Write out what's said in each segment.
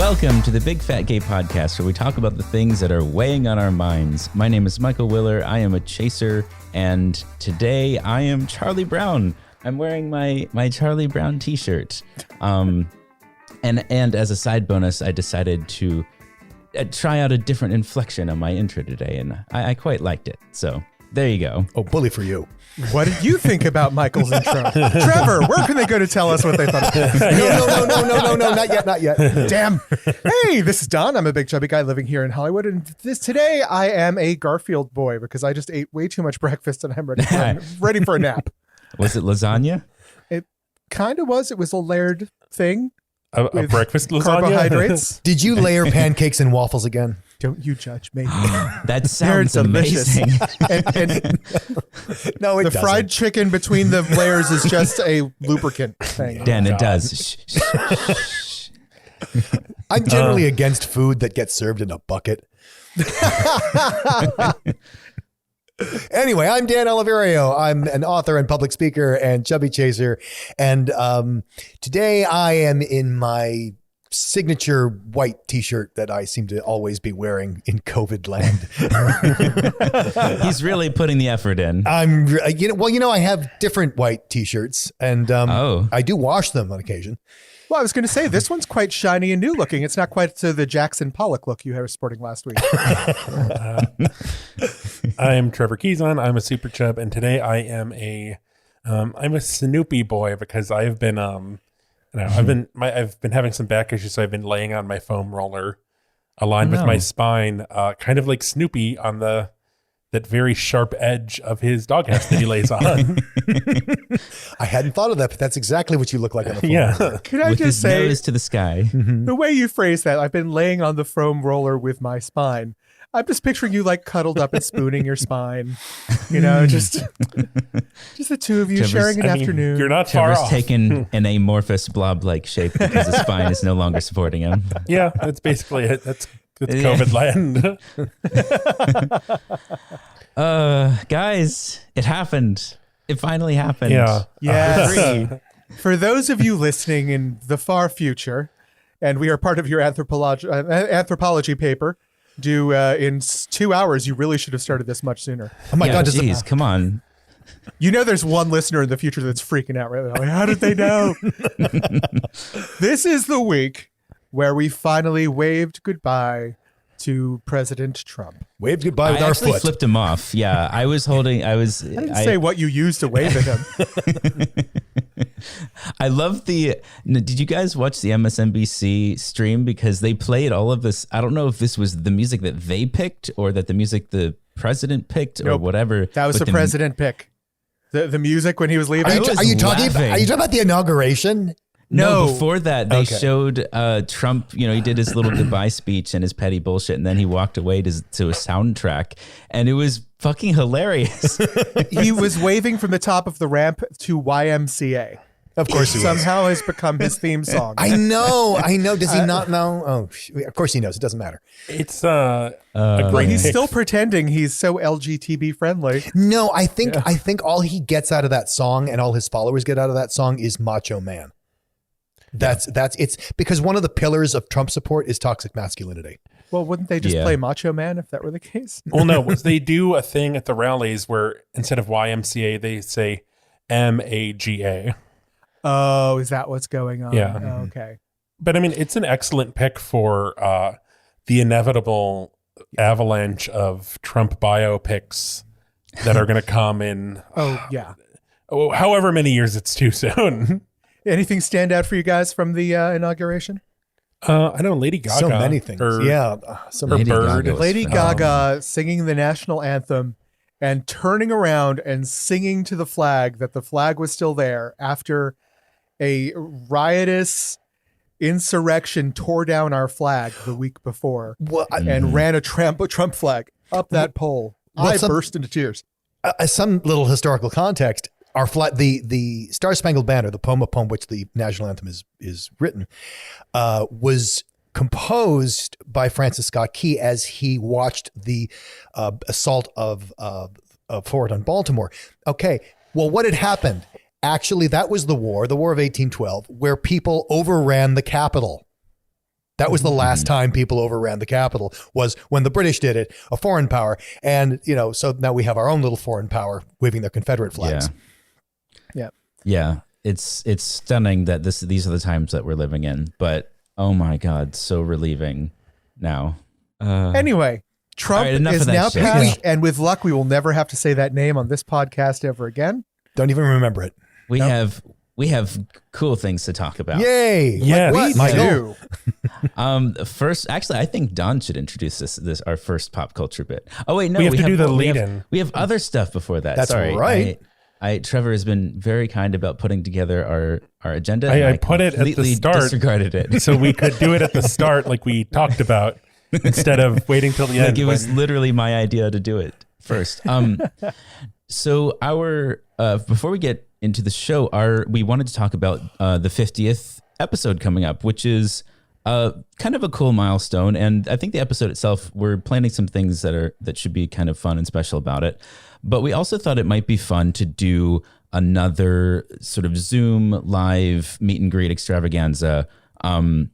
Welcome to the Big Fat Gay Podcast, where we talk about the things that are weighing on our minds. My name is Michael Willer. I am a chaser, and today I am Charlie Brown. I'm wearing my Charlie Brown t-shirt. And as a side bonus, I decided to try out a different inflection on my intro today, and I quite liked it. So there you go. Oh, bully for you. What did you think about Michael's intro? Trevor, where can they go to tell us what they thought? No, not yet. Damn. Hey, this is Don. I'm a big chubby guy living here in Hollywood, and today I am a Garfield boy because I just ate way too much breakfast and I'm ready for a nap. Was it lasagna? It kind of was. It was a layered thing. A breakfast lasagna? Carbohydrates. Did you layer pancakes and waffles again? Don't you judge me. That sounds amazing. and No, it the doesn't. fried chicken between the layers is just a lubricant thing. Dan, it does. I'm generally against food that gets served in a bucket. Anyway, I'm Dan Oliverio. I'm an author and public speaker and chubby chaser. And today I am in my signature white t-shirt that I seem to always be wearing in COVID land. He's really putting the effort in. I have different white t-shirts and I do wash them on occasion. Well, I was going to say, this one's quite shiny and new looking. It's not quite to the Jackson Pollock look you were sporting last week. I'm Trevor Keyson. I'm a super chub, and today I am I'm a Snoopy boy because I've been I've been having some back issues, so I've been laying on my foam roller, aligned with my spine, kind of like Snoopy on that very sharp edge of his doghouse that he lays on. I hadn't thought of that, but that's exactly what you look like on the foam roller. Could I With just his say, nose to the sky. the way you phrase that, I've been laying on the foam roller with my spine. I'm just picturing you like cuddled up and spooning your spine. You know, just the two of you sharing an afternoon. You're not far Trevor's off. taken an amorphous blob-like shape because his spine is no longer supporting him. Yeah, that's basically it. That's COVID land. Guys, it happened. It finally happened. Yeah. Yes. For those of you listening in the far future, and we are part of your anthropology paper, due in 2 hours, you really should have started this much sooner. Oh my God, Jeez, come on. You know there's one listener in the future that's freaking out right now. Like, how did they know? This is the week where we finally waved goodbye to President Trump. Waved goodbye with I our actually foot. flipped him off. Yeah, I didn't say what you used to wave at him. I love did you guys watch the MSNBC stream? Because they played all of this. I don't know if this was the music that they picked or that the music the president picked or whatever. That was the president pick. The music when he was leaving. Are you talking about the inauguration? No, before that, they showed Trump, he did his little goodbye speech and his petty bullshit, and then he walked away to a soundtrack, and it was fucking hilarious. He was waving from the top of the ramp to YMCA. Of course he somehow has become his theme song. I know. Does he not know? Oh, of course he knows. It doesn't matter. It's a great He's pick. still pretending he's so LGBT friendly. No, I think all he gets out of that song and all his followers get out of that song is macho man. It's because one of the pillars of Trump support is toxic masculinity. Well, wouldn't they just play Macho Man if that were the case? Well, no, they do a thing at the rallies where instead of YMCA, they say MAGA. Oh, is that what's going on? Yeah. Oh, okay. But I mean, it's an excellent pick for the inevitable avalanche of Trump biopics that are going to come in. However many years it's too soon. Anything stand out for you guys from the inauguration? I know Lady Gaga. So many things. Lady Gaga singing the national anthem and turning around and singing to the flag that the flag was still there after a riotous insurrection tore down our flag the week before and ran a Trump flag up that pole. I burst into tears. Some little historical context. Our the Star Spangled Banner, the poem upon which the national anthem is written, was composed by Francis Scott Key as he watched the assault of Fort on Baltimore. Okay, well, what had happened? Actually, that was the war of 1812, where people overran the Capitol. That was the last time people overran the capital, was when the British did it, a foreign power. And, so now we have our own little foreign power waving their Confederate flags. Yeah. It's stunning that these are the times that we're living in, but oh my God, so relieving now. Anyway, Trump is now passed, and with luck, we will never have to say that name on this podcast ever again. Don't even remember it. We have cool things to talk about. Yay! Yeah, we do. First, actually, I think Don should introduce this our first pop culture bit. Oh wait, no, we have to do the lead-in. We have other stuff before that. That's Sorry, right. Trevor has been very kind about putting together our agenda. I put it at the start, disregarded it, so we could do it at the start, like we talked about, instead of waiting till the end. It was literally my idea to do it first. So our before we get into the show, we wanted to talk about the 50th episode coming up, which is kind of a cool milestone. And I think the episode itself, we're planning some things that should be kind of fun and special about it. But we also thought it might be fun to do another sort of Zoom live meet and greet extravaganza. And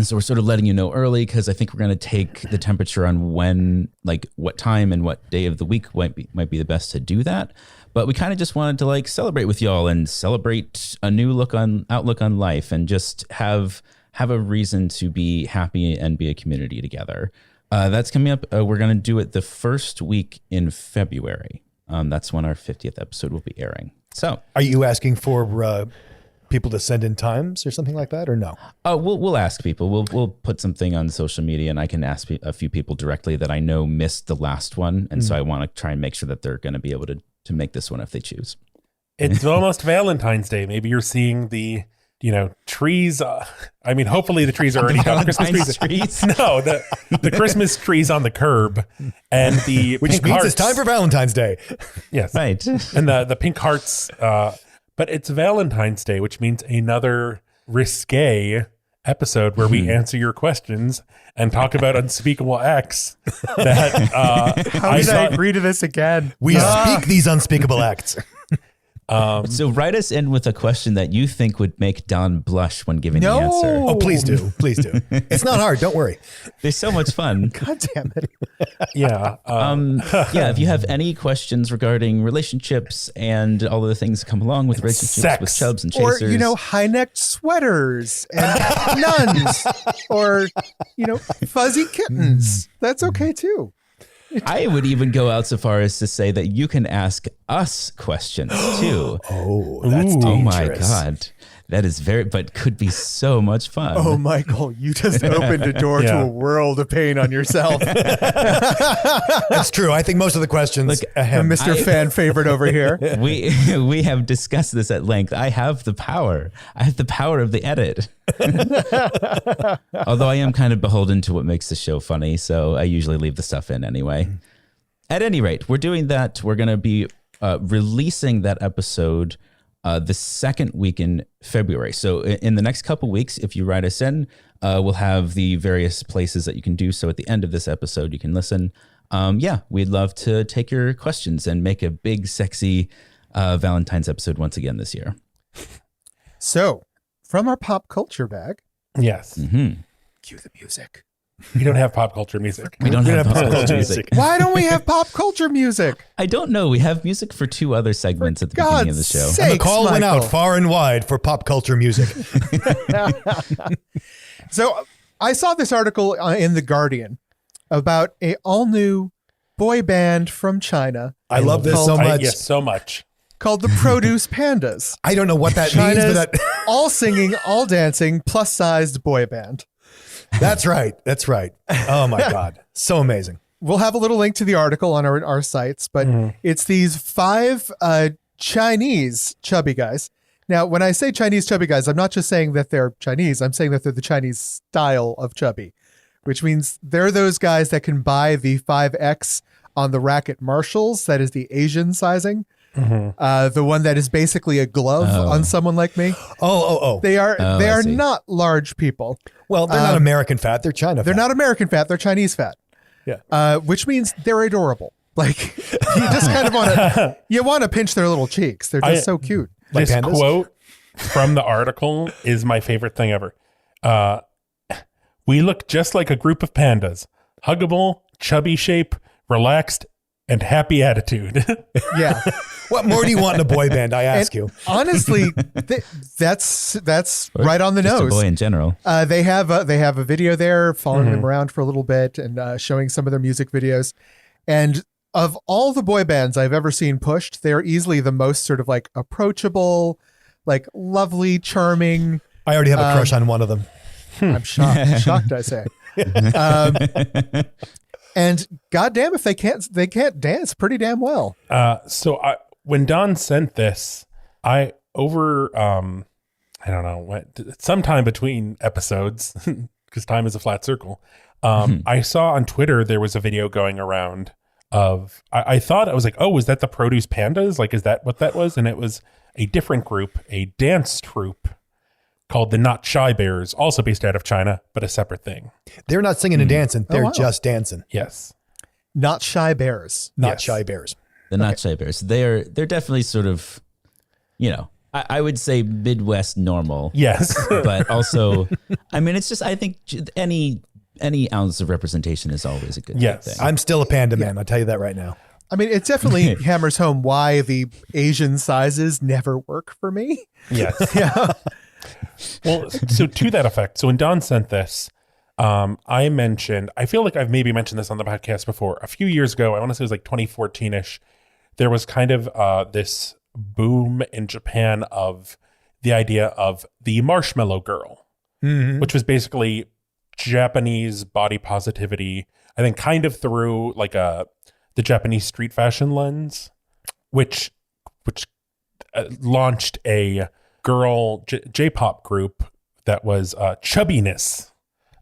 so we're sort of letting you know early, because I think we're going to take the temperature on what time and what day of the week might be the best to do that. But we kind of just wanted to celebrate with y'all and celebrate a new outlook on life, and just have a reason to be happy and be a community together. That's coming up. We're going to do it the first week in February. That's when our 50th episode will be airing. So, are you asking for people to send in times or something like that, or no? We'll ask people. We'll put something on social media, and I can ask a few people directly that I know missed the last one, and so I want to try and make sure that they're going to be able to make this one if they choose. It's almost Valentine's Day. Maybe you're seeing the trees. Hopefully the trees are already down. Christmas trees. No, the Christmas trees on the curb, and which means hearts. It's time for Valentine's Day. Yes, right. And the pink hearts. But it's Valentine's Day, which means another risque episode where we answer your questions and talk about unspeakable acts. How did I agree to this again? We speak these unspeakable acts. So write us in with a question that you think would make Don blush when giving the answer. Oh, please do. Please do. It's not hard. Don't worry. They're so much fun. God damn it. Yeah. If you have any questions regarding relationships and all of the things that come along with relationships sex, with chubs and chasers. Or, high-necked sweaters and nuns or, fuzzy kittens. That's okay too. I would even go out so far as to say that you can ask us questions too. Oh, that's dangerous. Oh my God. That is but could be so much fun. Oh, Michael, you just opened a door to a world of pain on yourself. That's true. I think most of the questions, Mr. Fan favorite over here. We have discussed this at length. I have the power. I have the power of the edit. Although I am kind of beholden to what makes the show funny, so I usually leave the stuff in anyway. At any rate, we're doing that. We're going to be releasing that episode the second week in February. So in the next couple weeks, if you write us in, we'll have the various places that you can do so. At the end of this episode, you can listen. We'd love to take your questions and make a big, sexy Valentine's episode once again this year. So, from our pop culture bag. Yes. Mm-hmm. Cue the music. We don't have pop culture music. We don't have pop culture music. Why don't we have pop culture music? I don't know. We have music for two other segments at the beginning of the show. Sakes, and the call went Michael. out far and wide for pop culture music. So I saw this article in The Guardian about a all-new boy band from China. I love this so much. Yes, so much. Called the Produce Pandas. I don't know what that China's means, but all singing, all dancing, plus-sized boy band. That's right. That's right. Oh my God. So amazing. We'll have a little link to the article on our sites, but it's these 5 Chinese chubby guys. Now, when I say Chinese chubby guys, I'm not just saying that they're Chinese. I'm saying that they're the Chinese style of chubby, which means they're those guys that can buy the 5X on the rack at Marshall's. That is the Asian sizing. The one that is basically a glove on someone like me. They are not large people. Well, they're not American fat. They're China fat. They're not American fat. They're Chinese fat. Yeah. Which means they're adorable. Like you just kind of want to pinch their little cheeks. They're just so cute. This Pandas? quote from the article is my favorite thing ever. We look just like a group of pandas. Huggable, chubby shape, relaxed, and happy attitude. Yeah. What more do you want in a boy band? I ask you. Honestly, that's right on the Just nose. a boy in general. They have a video there following them around for a little bit and showing some of their music videos. And of all the boy bands I've ever seen pushed, they are easily the most sort of like approachable, like lovely, charming. I already have a crush on one of them. I'm shocked, I say. And goddamn, if they can't dance pretty damn well. When Don sent this, I don't know, sometime between episodes, because time is a flat circle. I saw on Twitter there was a video going around of, I thought, I was like, oh, was that the Produce Pandas? Like, is that what that was? And it was a different group, a dance troupe called the Not Shy Bears, also based out of China, but a separate thing. They're not singing and dancing. They're wow. just dancing. Yes. Not Shy Bears. Not Shy Bears. The Not Shy Bears. They're definitely sort of, I would say Midwest normal. Yes. But also, I mean, it's just, I think any ounce of representation is always a good thing. I'm still a panda man. I'll tell you that right now. I mean, it definitely hammers home why the Asian sizes never work for me. Yes. Yeah. Well, so to that effect, so when Don sent this, I feel like I've maybe mentioned this on the podcast before. A few years ago, I want to say it was like 2014-ish, there was kind of this boom in Japan of the idea of the marshmallow girl, which was basically Japanese body positivity, I think kind of through like the Japanese street fashion lens, which launched a girl J-pop group that was Chubbiness.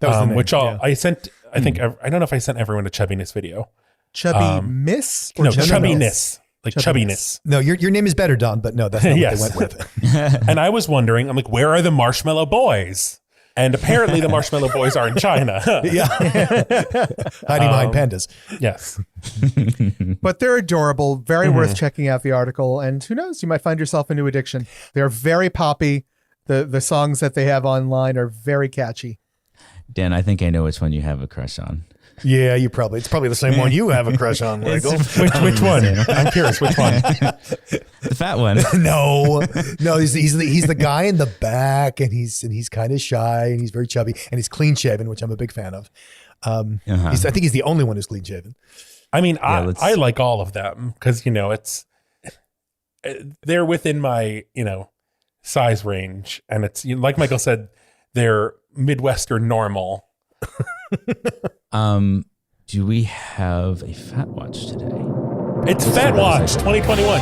That was the name, which I sent. I think I don't know if I sent everyone a Chubbiness video. Chubby Miss? Or Chubbiness. Like Chubbiness. No, your name is better, Don, but no, that's not Yes. what they went with. And I was wondering, I'm like, where are the Marshmallow Boys? And apparently the Marshmallow Boys are in China. Yeah. Hiding behind pandas. Yes. But they're adorable. Very worth checking out the article. And who knows, you might find yourself a new addiction. They're very poppy. The songs that they have online are very catchy. Dan, I think I know which one you have a crush on. Yeah, it's probably the same one you have a crush on, Michael. Which one? I'm curious, which one? The fat one. No, he's the guy in the back, and he's kind of shy, and he's very chubby, and he's clean shaven, which I'm a big fan of. I think he's the only one who's clean shaven. I mean, I like all of them because they're within my size range, and it's like Michael said, they're Midwestern normal. Do we have a Fat Watch today? It's Fat Watch 2021.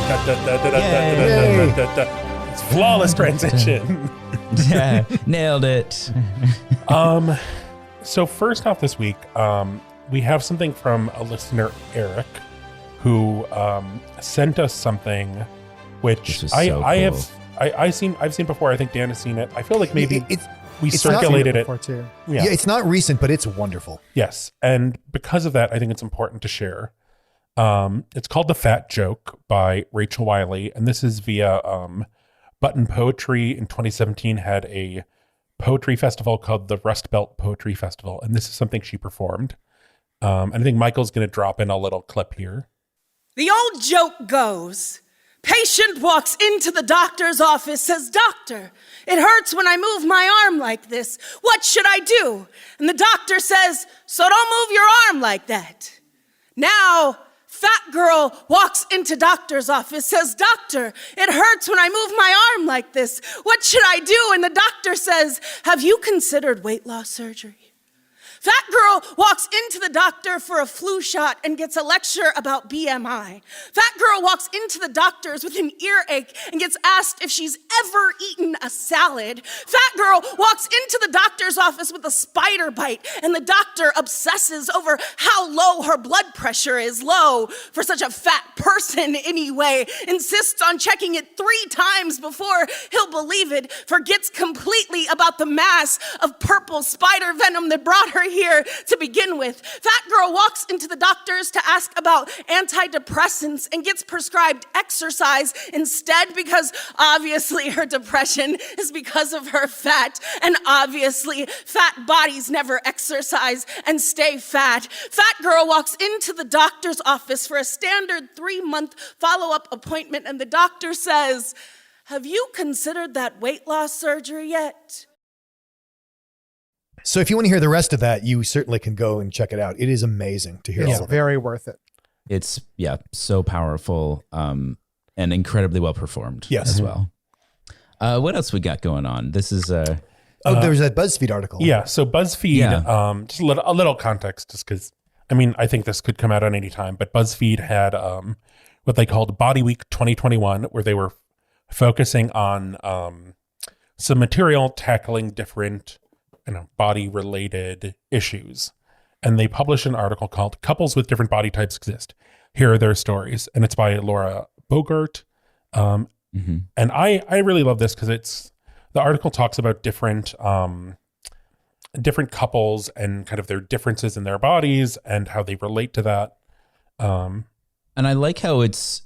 It's flawless transition. Yeah, nailed it. So first off this week, we have something from a listener, Eric, who sent us something which I've seen before. I think Dan has seen it. I feel like maybe we circulated it. Too. Yeah, it's not recent, but it's wonderful. Yes, and because of that, I think it's important to share. It's called The Fat Joke by Rachel Wiley, and this is via Button Poetry in 2017 had a poetry festival called the Rust Belt Poetry Festival, and this is something she performed. And I think Michael's going to drop in a little clip here. The old joke goes, patient walks into the doctor's office, says, "Doctor, it hurts when I move my arm like this. What should I do?" And the doctor says, "So don't move your arm like that." Now, fat girl walks into doctor's office, says, "Doctor, it hurts when I move my arm like this. What should I do?" And the doctor says, "Have you considered weight loss surgery?" Fat girl walks into the doctor for a flu shot and gets a lecture about BMI. Fat girl walks into the doctor's with an earache and gets asked if she's ever eaten a salad. Fat girl walks into the doctor's office with a spider bite, and the doctor obsesses over how low her blood pressure is. Low for such a fat person anyway. Insists on checking it 3 times before he'll believe it. Forgets completely about the mass of purple spider venom that brought her here to begin with. Fat girl walks into the doctor's to ask about antidepressants and gets prescribed exercise instead because obviously her depression is because of her fat, and obviously fat bodies never exercise and stay fat. Fat girl walks into the doctor's office for a standard 3-month follow-up appointment, and the doctor says, "Have you considered that weight loss surgery yet?" So if you want to hear the rest of that, you certainly can go and check it out. It is amazing to hear. It's all of very worth it. It's so powerful and incredibly well performed as well. What else we got going on? This is there was that BuzzFeed article. Yeah. So BuzzFeed, just a little context, just because, I mean, I think this could come out on any time, but BuzzFeed had what they called Body Week 2021, where they were focusing on some material tackling different body-related issues. And they published an article called Couples with Different Body Types Exist. Here are their stories. And it's by Laura Bogart. And I really love this because the article talks about different couples and kind of their differences in their bodies and how they relate to that. And I like how it's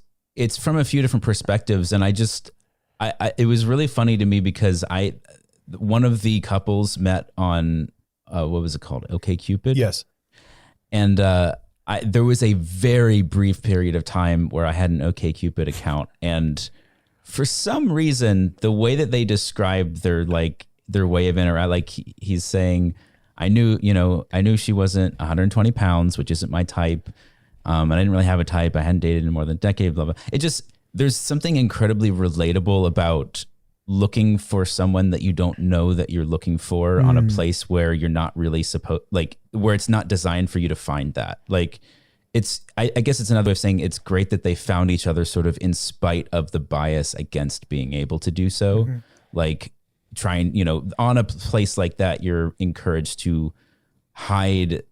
from a few different perspectives. And it was really funny to me because one of the couples met on what was it called? OkCupid? Yes. And there was a very brief period of time where I had an OkCupid account, and for some reason, the way that they described their way of interacting, he's saying, I knew she wasn't 120 pounds, which isn't my type. And I didn't really have a type. I hadn't dated in more than a decade, blah, blah. There's something incredibly relatable about looking for someone that you don't know that you're looking for on a place where you're not really where it's not designed for you to find that. I guess it's another way of saying it's great that they found each other sort of in spite of the bias against being able to do so. Trying, on a place like that, you're encouraged to hide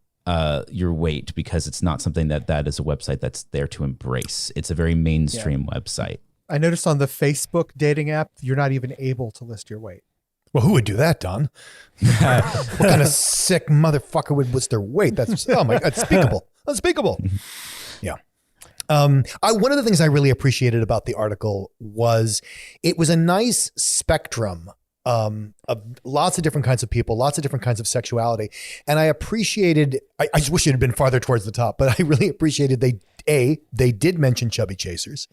your weight because it's not something that is a website that's there to embrace. It's a very mainstream website. I noticed on the Facebook dating app, you're not even able to list your weight. Well, who would do that, Don? What kind of sick motherfucker would list their weight? That's unspeakable. Yeah. One of the things I really appreciated about the article was it was a nice spectrum of lots of different kinds of people, lots of different kinds of sexuality. And I appreciated, I just wish it had been farther towards the top, but I really appreciated they did mention chubby chasers.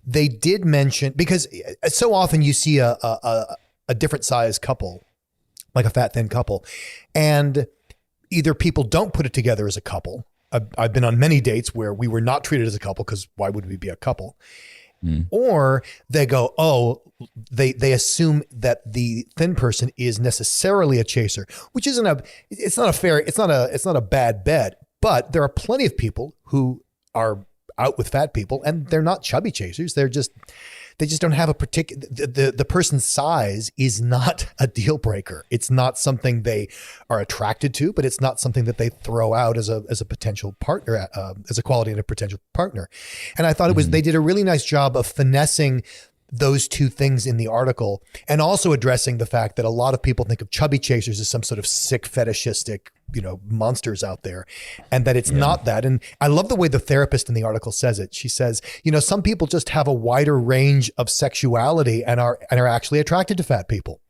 They did mention, because so often you see a different size couple, like a fat, thin couple, and either people don't put it together as a couple. I've been on many dates where we were not treated as a couple because why would we be a couple? Or they go, they assume that the thin person is necessarily a chaser, which isn't it's not a bad bet, but there are plenty of people who are out with fat people and they're not chubby chasers. They just don't have a particular, the person's size is not a deal breaker. It's not something they are attracted to, but it's not something that they throw out as a potential partner, as a quality in a potential partner. And I thought they did a really nice job of finessing those two things in the article and also addressing the fact that a lot of people think of chubby chasers as some sort of sick fetishistic, monsters out there, and that it's not that. And I love the way the therapist in the article says it. She says, some people just have a wider range of sexuality and are actually attracted to fat people.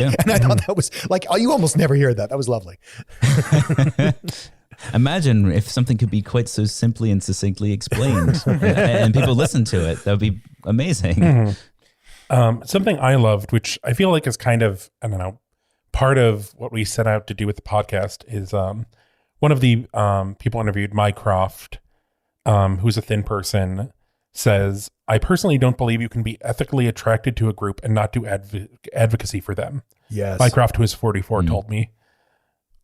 And I thought that was you almost never hear that. That was lovely. Imagine if something could be quite so simply and succinctly explained and people listen to it. That would be amazing. Something I loved, which I feel like is kind of, I don't know, part of what we set out to do with the podcast is one of the people interviewed, Mycroft, who's a thin person, says, I personally don't believe you can be ethically attracted to a group and not do advocacy for them. Yes. Mycroft, who is 44, told me,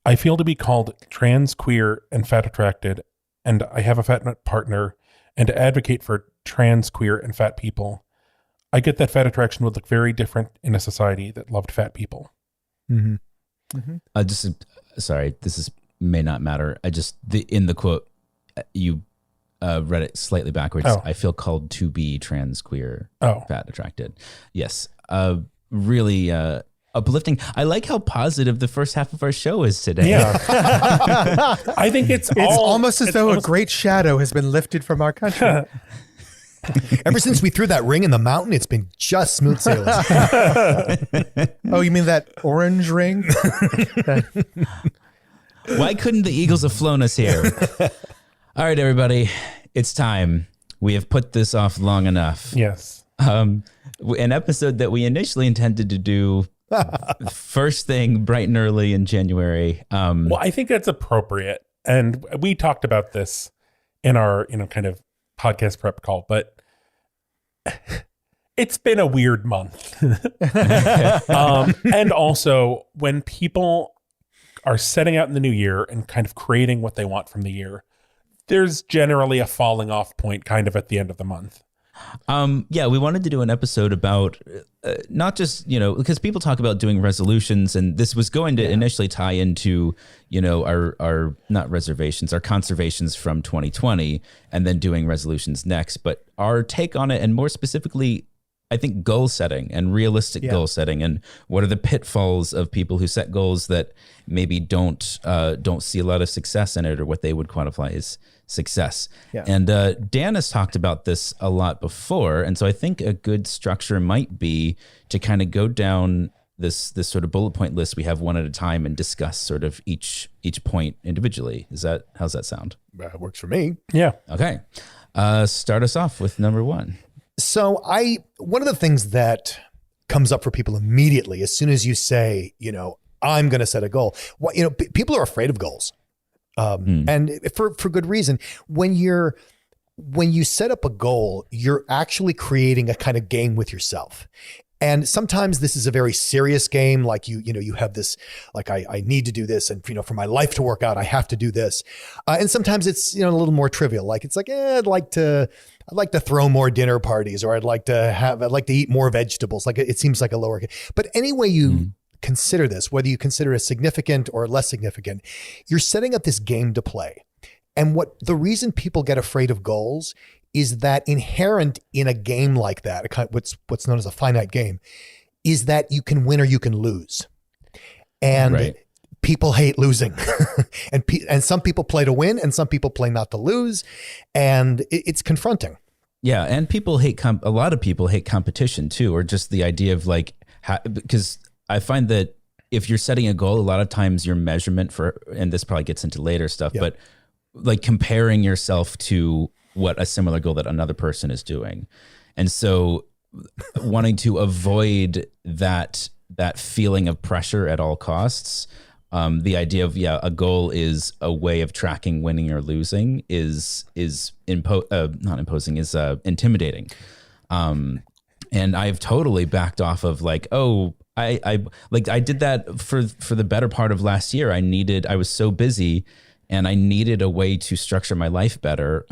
I feel to be called trans, queer, and fat attracted, and I have a fat partner, and to advocate for trans, queer, and fat people. I get that fat attraction would look very different in a society that loved fat people. Sorry, may not matter. In the quote, you read it slightly backwards. I feel called to be trans, queer, fat attracted. Yes. Really uplifting. I like how positive the first half of our show is today. Yeah. I think it's almost as though a great shadow has been lifted from our country. Ever since we threw that ring in the mountain, it's been just smooth sailing. Oh, you mean that orange ring? Why couldn't the Eagles have flown us here? All right, everybody, it's time. We have put this off long enough. Yes. An episode that we initially intended to do first thing bright and early in January. Well, I think that's appropriate. And we talked about this in our, kind of podcast prep call, but it's been a weird month. And also when people are setting out in the new year and kind of creating what they want from the year, there's generally a falling off point kind of at the end of the month. Yeah, we wanted to do an episode about not just, because people talk about doing resolutions, and this was going to initially tie into, our not reservations, our conservations from 2020, and then doing resolutions next. But our take on it, and more specifically, I think goal setting and realistic goal setting, and what are the pitfalls of people who set goals that maybe don't see a lot of success in it, or what they would quantify as success. Yeah. And Dan has talked about this a lot before, and so I think a good structure might be to kind of go down this sort of bullet point list we have one at a time and discuss sort of each point individually. How's that sound? Works for me. Yeah. Okay. Start us off with number one. So one of the things that comes up for people immediately as soon as you say, I'm going to set a goal. People are afraid of goals. And for good reason. When you set up a goal, you're actually creating a kind of game with yourself. And sometimes this is a very serious game. Like you have this, like, I need to do this. And, for my life to work out, I have to do this. And sometimes it's, a little more trivial. Like, it's like, I'd like to throw more dinner parties, or I'd like to eat more vegetables. Like, it seems like a lower, but any way you consider this, whether you consider it significant or less significant, you're setting up this game to play. And the reason people get afraid of goals is that inherent in a game like that, what's known as a finite game, is that you can win or you can lose. And people hate losing. and some people play to win, and some people play not to lose. And it's confronting. Yeah. And a lot of people hate competition too, or just the idea of because I find that if you're setting a goal, a lot of times your measurement and this probably gets into later stuff, but like comparing yourself to what a similar goal that another person is doing. And so wanting to avoid that feeling of pressure at all costs, the idea of, a goal is a way of tracking winning or losing is intimidating. And I've totally backed off of I did that for the better part of last year. I was so busy and I needed a way to structure my life better.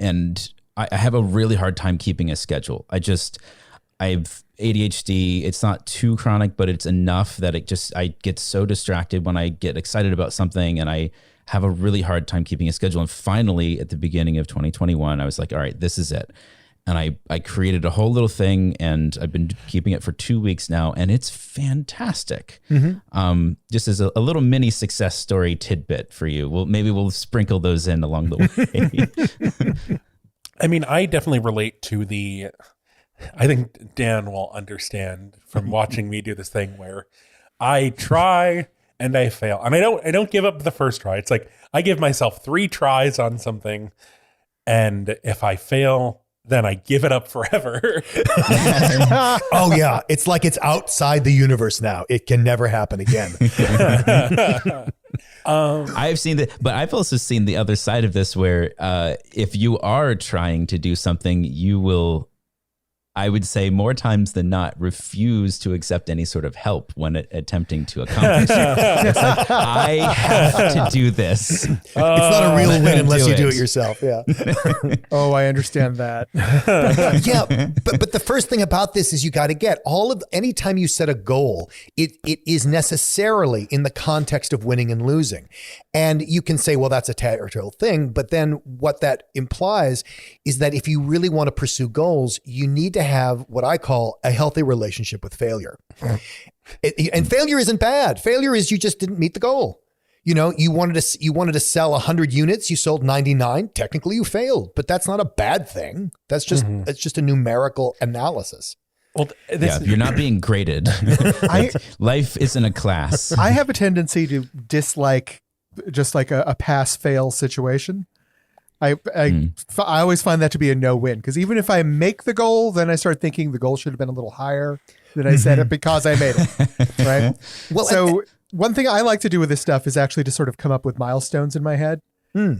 And I have a really hard time keeping a schedule. I've ADHD. It's not too chronic, but it's enough that I get so distracted when I get excited about something, and I have a really hard time keeping a schedule. And finally, at the beginning of 2021, I was like, all right, this is it. And I created a whole little thing, and I've been keeping it for 2 weeks now, and it's fantastic. Mm-hmm. Just as a little mini success story tidbit for you. Maybe we'll sprinkle those in along the way. I mean, I definitely relate to I think Dan will understand from watching me do this thing where I try and I fail, and I don't give up the first try. It's like I give myself 3 tries on something, and if I fail, then I give it up forever. Oh yeah. It's like it's outside the universe now. It can never happen again. I've seen that, but I've also seen the other side of this where if you are trying to do something, you will, I would say more times than not, refuse to accept any sort of help when attempting to accomplish it. It's like, I have to do this. It's not a real win unless you do it yourself. Yeah. Oh, I understand that. Yeah. But the first thing about this is you got to get anytime you set a goal, it is necessarily in the context of winning and losing. And you can say, well, that's a territorial thing. But then what that implies is that if you really want to pursue goals, you need to have what I call a healthy relationship with failure. And failure isn't bad. Failure is you just didn't meet the goal. You know, you wanted to sell 100 units, you sold 99. Technically, you failed, but that's not a bad thing. That's just it's just a numerical analysis. Well, you're not being graded. Life isn't a class. I have a tendency to dislike just like a pass-fail situation. I always find that to be a no-win, because even if I make the goal, then I start thinking the goal should have been a little higher than I set it because I made it. Right. Well, so one thing I like to do with this stuff is actually to sort of come up with milestones in my head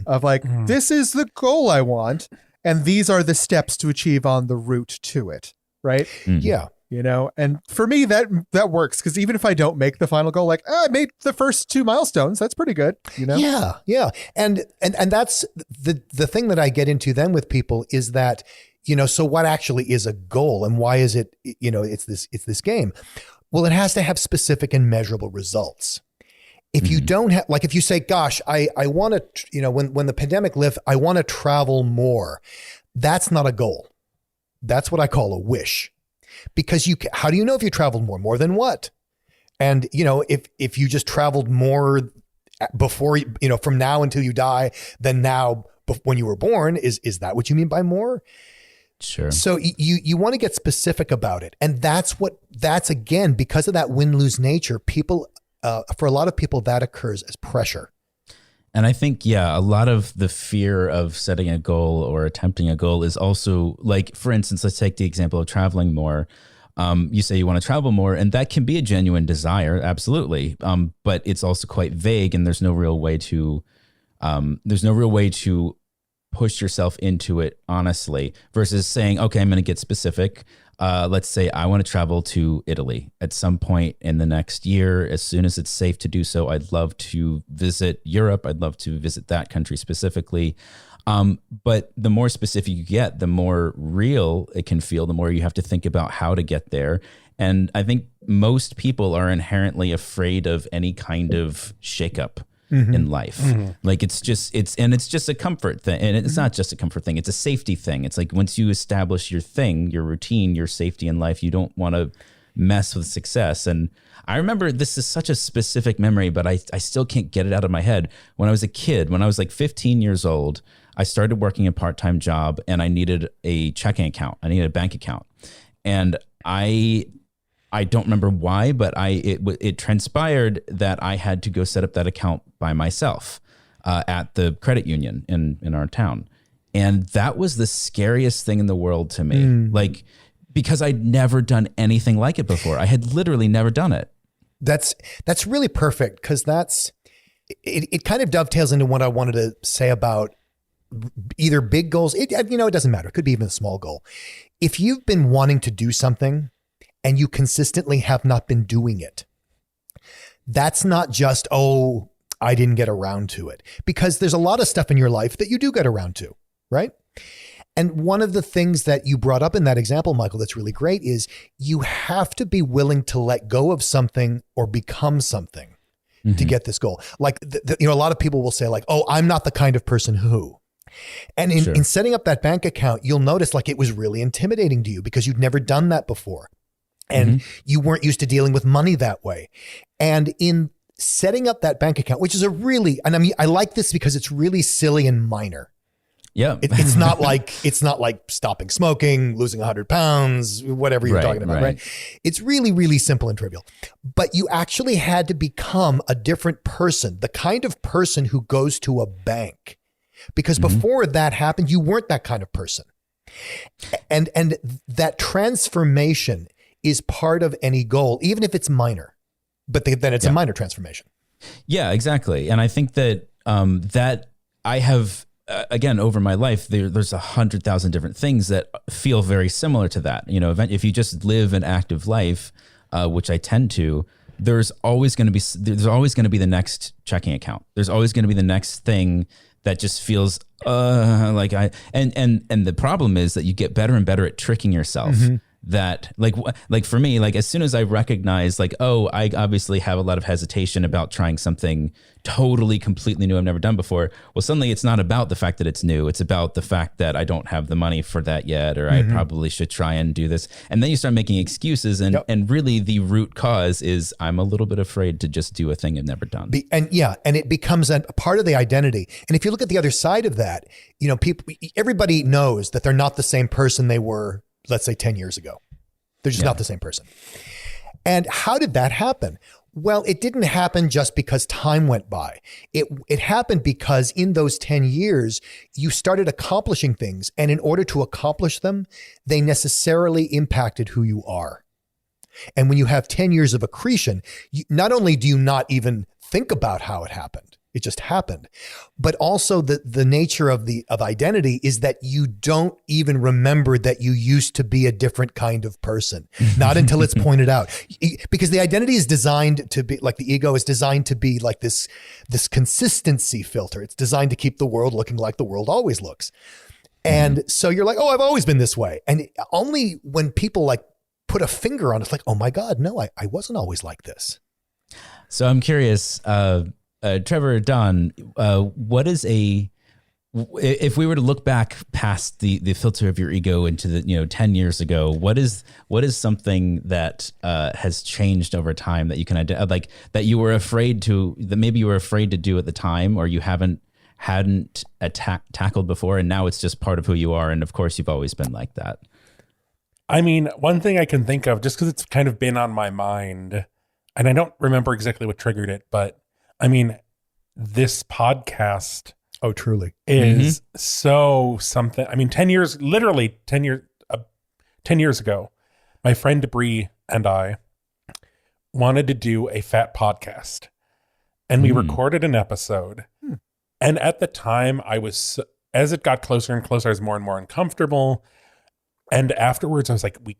of like, this is the goal I want, and these are the steps to achieve on the route to it. Right. Yeah. You know, and for me, that works, because even if I don't make the final goal, like, I made the first 2 milestones, that's pretty good, you know? Yeah. And that's the thing that I get into then with people is that, you know, so what actually is a goal, and why is it, you know, it's this game? Well, it has to have specific and measurable results. If you don't have, like, if you say, gosh, I want to, you know, when the pandemic lifts, I want to travel more. That's not a goal. That's what I call a wish. Because how do you know if you traveled more than what? And, you know, if you just traveled more before, you know, from now until you die than now when you were born, is that what you mean by more? Sure. So you want to get specific about it. And that's again, because of that win-lose nature, people, for a lot of people, that occurs as pressure. And I think, a lot of the fear of setting a goal or attempting a goal is also, like, for instance, let's take the example of traveling more. You say you want to travel more, and that can be a genuine desire, absolutely. But it's also quite vague, and there's no real way to push yourself into it honestly, versus saying, okay, I'm going to get specific. Let's say I want to travel to Italy at some point in the next year. As soon as it's safe to do so, I'd love to visit Europe. I'd love to visit that country specifically. But the more specific you get, the more real it can feel, the more you have to think about how to get there. And I think most people are inherently afraid of any kind of shakeup in life. Like it's just a comfort thing. And it's not just a comfort thing. It's a safety thing. It's like once you establish your thing, your routine, your safety in life, you don't want to mess with success. And I remember, this is such a specific memory, but I still can't get it out of my head. When I was a kid, when I was like 15 years old, I started working a part-time job, and I needed a checking account. I needed a bank account. And I don't remember why, but it transpired that I had to go set up that account by myself at the credit union in our town. And that was the scariest thing in the world to me. Like, because I'd never done anything like it before. I had literally never done it. That's really perfect, because it kind of dovetails into what I wanted to say about either big goals. It doesn't matter. It could be even a small goal. If you've been wanting to do something and you consistently have not been doing it, that's not just, I didn't get around to it, because there's a lot of stuff in your life that you do get around to, right? And one of the things that you brought up in that example, Michael, that's really great is you have to be willing to let go of something or become something to get this goal. Like, a lot of people will say like, I'm not the kind of person who. And in setting up that bank account, you'll notice like it was really intimidating to you because you'd never done that before. And you weren't used to dealing with money that way. And in setting up that bank account, which is I like this because it's really silly and minor. Yeah. It's not like stopping smoking, losing 100 pounds, whatever you're talking about, right? It's really, really simple and trivial. But you actually had to become a different person, the kind of person who goes to a bank. Because before that happened, you weren't that kind of person. And that transformation is part of any goal, even if it's minor. But then it's a minor transformation. Yeah, exactly. And I think that that I have, again, over my life, there's 100,000 different things that feel very similar to that. You know, if you just live an active life, which I tend to, there's always going to be the next checking account. There's always going to be the next thing that just feels and the problem is that you get better and better at tricking yourself that like for me, like as soon as I recognize like, oh, I obviously have a lot of hesitation about trying something totally completely new I've never done before. Well, suddenly it's not about the fact that it's new. It's about the fact that I don't have the money for that yet, or I probably should try and do this. And then you start making excuses, and really the root cause is I'm a little bit afraid to just do a thing I've never done. And it becomes a part of the identity. And if you look at the other side of that, everybody knows that they're not the same person they were, let's say 10 years ago. They're just not the same person. And how did that happen? Well, it didn't happen just because time went by. It happened because in those 10 years, you started accomplishing things. And in order to accomplish them, they necessarily impacted who you are. And when you have 10 years of accretion, not only do you not even think about how it happened, it just happened, but also the nature of identity is that you don't even remember that you used to be a different kind of person, not until it's pointed out. Because the identity is designed to be like, the ego is designed to be like this consistency filter. It's designed to keep the world looking like the world always looks. And so you're like, oh, I've always been this way. And only when people like put a finger on it, it's like, oh my God, no, I wasn't always like this. So I'm curious, Trevor, Don, if we were to look back past the filter of your ego into the 10 years ago, what is something that has changed over time that you can like that you were afraid to, that maybe you were afraid to do at the time, or you hadn't tackled before, and now it's just part of who you are, and of course you've always been like that? I mean, one thing I can think of, just because it's kind of been on my mind, and I don't remember exactly what triggered it, but I mean, this podcast, oh, truly, is so something. I mean, 10 years ago, my friend Bree and I wanted to do a fat podcast, and we recorded an episode. And at the time, as it got closer and closer, I was more and more uncomfortable. And afterwards, I was like, we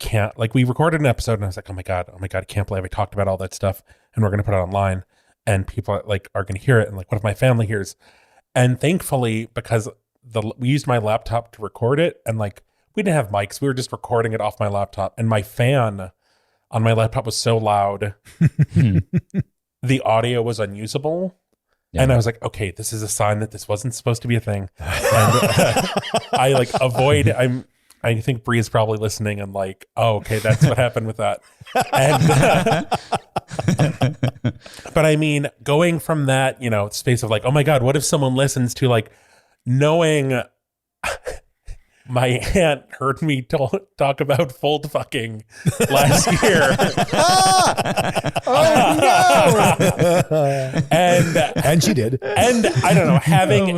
recorded an episode, and I was like, oh my God, I can't believe I talked about all that stuff, and we're going to put it online. And people are going to hear it. And like, what if my family hears? And thankfully, because we used my laptop to record it, and like, we didn't have mics. We were just recording it off my laptop. And my fan on my laptop was so loud, the audio was unusable. Yeah. And I was like, okay, this is a sign that this wasn't supposed to be a thing. And I think Bree is probably listening and like, oh, okay, that's what happened with that. And, but I mean, going from that, space of like, oh my God, what if someone listens to like knowing my aunt heard me talk about fold fucking last year. Oh no! And she did. And I don't know, having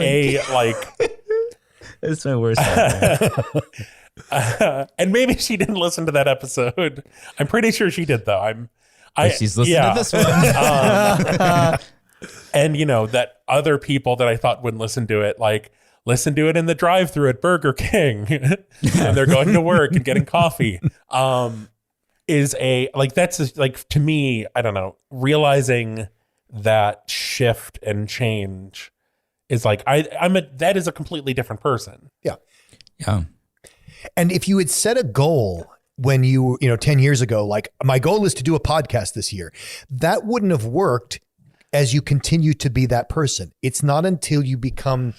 it's my worst. And maybe she didn't listen to that episode. I'm pretty sure she did, though. She's listening to this one. And that other people that I thought wouldn't listen to it, like listen to it in the drive-thru at Burger King, and they're going to work and getting coffee. Is to me, I don't know, realizing that shift and change is like that is a completely different person. Yeah. Yeah. And if you had set a goal when you 10 years ago, like my goal is to do a podcast this year, that wouldn't have worked as you continue to be that person. It's not until you become,